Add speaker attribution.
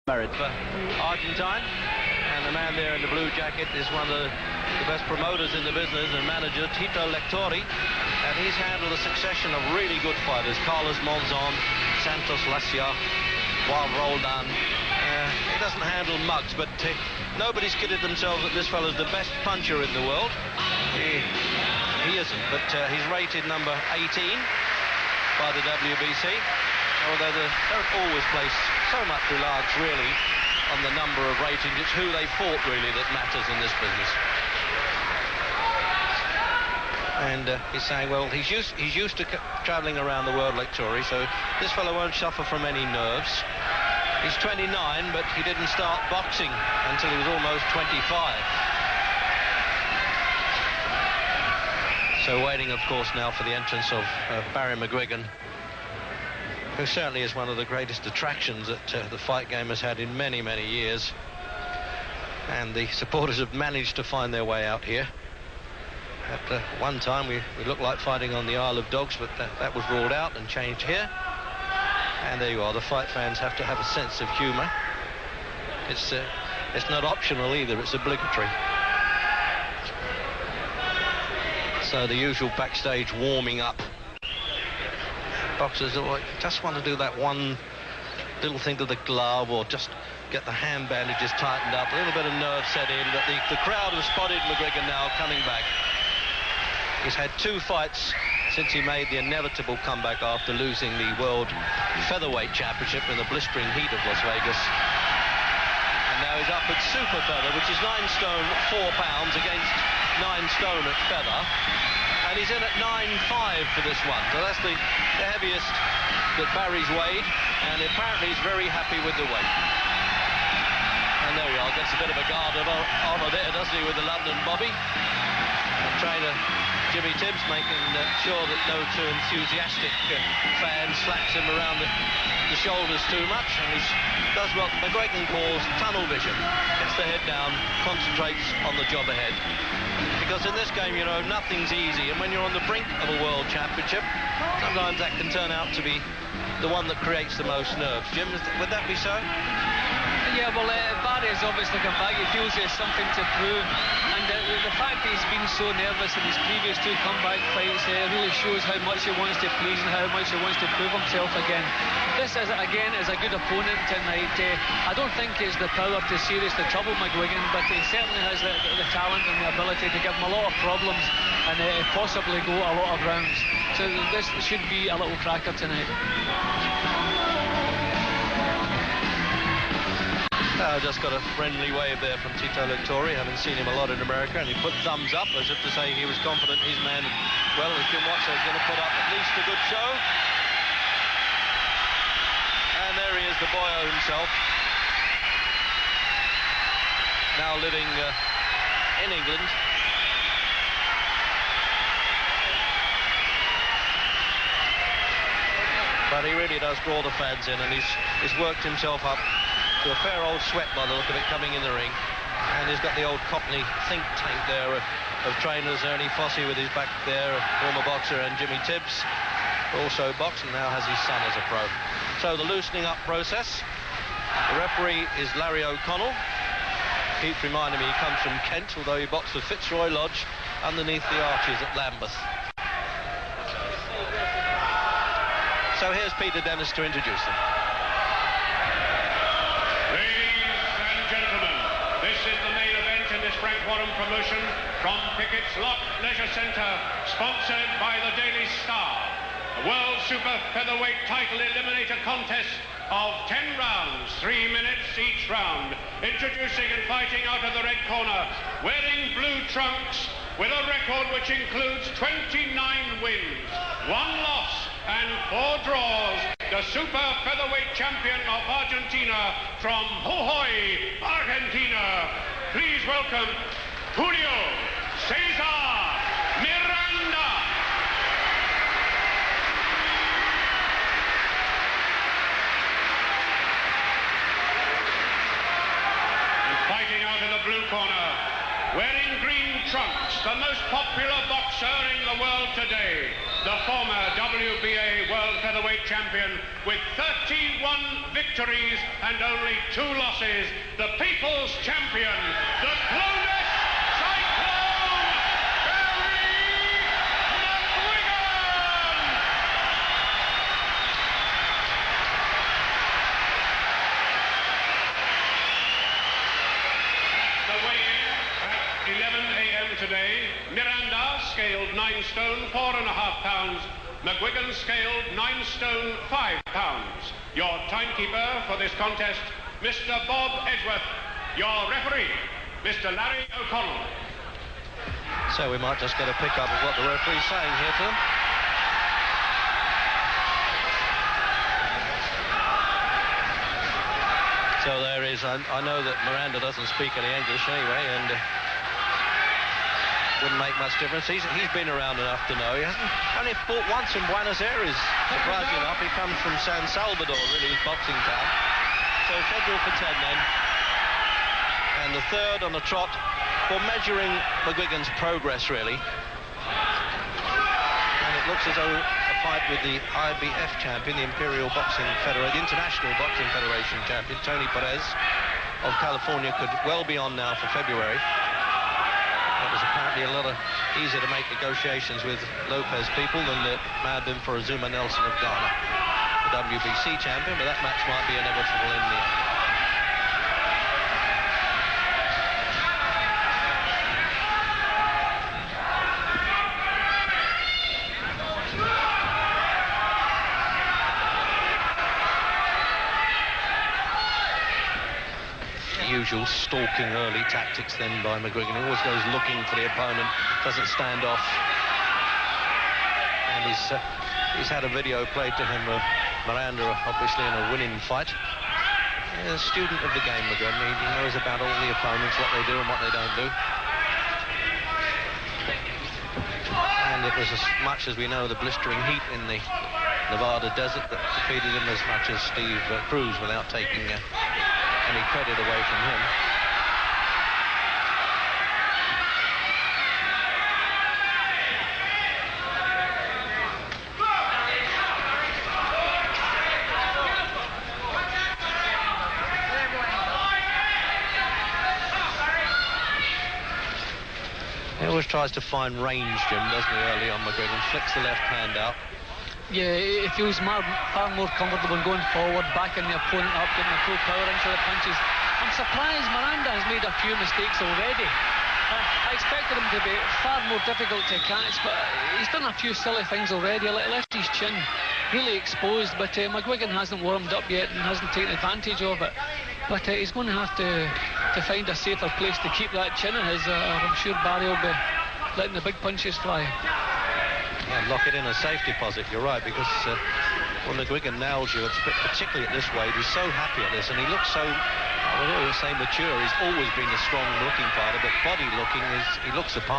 Speaker 1: Merit for Argentine, and the man there in the blue jacket is one of the best promoters in the business and manager, Tito Lectori, and he's handled a succession of really good fighters: Carlos Monzon, Santos Lacia, Juan Roldan. He doesn't handle mugs, but nobody's kidded themselves that this fellow's the best puncher in the world. He isn't, but he's rated number 18 by the WBC. Although they don't always place so much reliance really on the number of ratings, it's who they fought really that matters in this business. And he's saying, well, he's used to travelling around the world like Tory, so this fellow won't suffer from any nerves. He's 29, but he didn't start boxing until he was almost 25. So waiting, of course, now for the entrance of Barry Mcguigan, who certainly is one of the greatest attractions that the fight game has had in many, many years. And the supporters have managed to find their way out here. At one time, we looked like fighting on the Isle of Dogs, but that was ruled out and changed here. And there you are. The fight fans have to have a sense of humour. It's not optional either, it's obligatory. So the usual backstage warming up. Boxers just want to do that one little thing to the glove, or just get the hand bandages tightened up, a little bit of nerve set in, but the crowd have spotted Mcguigan now coming back. He's had 2 fights since he made the inevitable comeback after losing the World Featherweight Championship in the blistering heat of Las Vegas. And now he's up at Super Feather, which is 9 stone 4 pounds against 9 stone at Feather. And he's in at 9.5 for this one. So that's the heaviest that Barry's weighed, and apparently he's very happy with the weight. And there we are, gets a bit of a guard of honour there, doesn't he, with the London Bobby. And trainer Jimmy Tibbs making sure that no too enthusiastic fan slaps him around the shoulders too much, and he does what Mcguigan calls tunnel vision. Gets the head down, concentrates on the job ahead. Because in this game, you know, nothing's easy, and when you're on the brink of a world championship, sometimes that can turn out to be the one that creates the most nerves. Jim, would that be so?
Speaker 2: Yeah, well, Barry's obviously come back. He feels he has something to prove, and the fact that he's been so nervous in his previous 2 comeback fights really shows how much he wants to please and how much he wants to prove himself again. This is a good opponent tonight. I don't think he's the power to seriously trouble Mcguigan, but he certainly has the talent and the ability to give him a lot of problems and possibly go a lot of rounds. So this should be a little cracker tonight.
Speaker 1: Just got a friendly wave there from Tito Lectori, having seen him a lot in America, and he put thumbs up as if to say he was confident his man, well, as Jim Watts is going to put up at least a good show. And there he is, the boyo himself, now living in England. But he really does draw the fans in, and he's worked himself up to a fair old sweat by the look of it coming in the ring. And he's got the old Cockney think tank there of trainers, Ernie Fossey with his back there, former boxer, and Jimmy Tibbs, also boxed and now has his son as a pro. So the loosening up process. The referee is Larry O'Connell. Keeps reminding me he comes from Kent, although he boxed at Fitzroy Lodge underneath the arches at Lambeth. So here's Peter Dennis to introduce them.
Speaker 3: This is the main event in this Frank Warren promotion from Pickett's Lock Leisure Centre, sponsored by the Daily Star. The World Super Featherweight Title Eliminator Contest of 10 rounds, 3 minutes each round. Introducing and fighting out of the red corner, wearing blue trunks, with a record which includes 29 wins, 1 loss and 4 draws, the Super Featherweight Champion of Argentina from Jujuy, Argentina. Please welcome Julio Cesar Miranda. And fighting out of the blue corner, wearing green trunks, the most popular boxer in the world today, the former WBA World Featherweight Champion, with 31 victories and only 2 losses, the People's Champion, the Clonus Cyclone, Mcguigan! The weigh-in at 11 a.m. today, Miranda scaled 9 stone 4.5 pounds. Mcguigan scaled 9 stone 5 pounds. Your timekeeper for this contest, Mr. Bob Edgeworth. Your referee, Mr. Larry O'Connell.
Speaker 1: So we might just get a pick up of what the referee's saying here to them. So there is, I know that Miranda doesn't speak any English anyway, and wouldn't make much difference. He's been around enough to know. He hasn't only fought once in Buenos Aires, surprisingly enough. He comes from San Salvador, really, his boxing town. So scheduled for 10 then. And the third on the trot for measuring Mcguigan's progress, really. And it looks as though a fight with the IBF champion, the Imperial Boxing Federation, the International Boxing Federation champion, Tony Perez of California, could well be on now for February. It was apparently a lot easier to make negotiations with Lopez people than it may have been for Azuma Nelson of Ghana, the WBC champion, but that match might be inevitable in the end. Usual stalking early tactics then by Mcguigan. He always goes looking for the opponent, doesn't stand off. And he's had a video played to him of Miranda, obviously in a winning fight. He's a student of the game, Mcguigan. He knows about all the opponents, what they do and what they don't do. And it was as much as we know the blistering heat in the Nevada desert that defeated him as much as Steve Cruz, without taking any credit away from him. He always tries to find range, Jim, doesn't he, early on. Mcguigan flicks the left hand out.
Speaker 2: Yeah, he feels far more comfortable going forward, backing the opponent up, getting the full power into the punches. I'm surprised Miranda has made a few mistakes already. I expected him to be far more difficult to catch, but he's done a few silly things already. Left his chin really exposed, but Mcguigan hasn't warmed up yet and hasn't taken advantage of it. But he's going to have to find a safer place to keep that chin of his, or I'm sure Barry will be letting the big punches fly.
Speaker 1: Yeah, lock it in a safe deposit, you're right, because when Mcguigan nails you, it's particularly at this weight, he's so happy at this, and he looks so, I would always say, mature. He's always been a strong looking fighter, but body looking, he looks the part.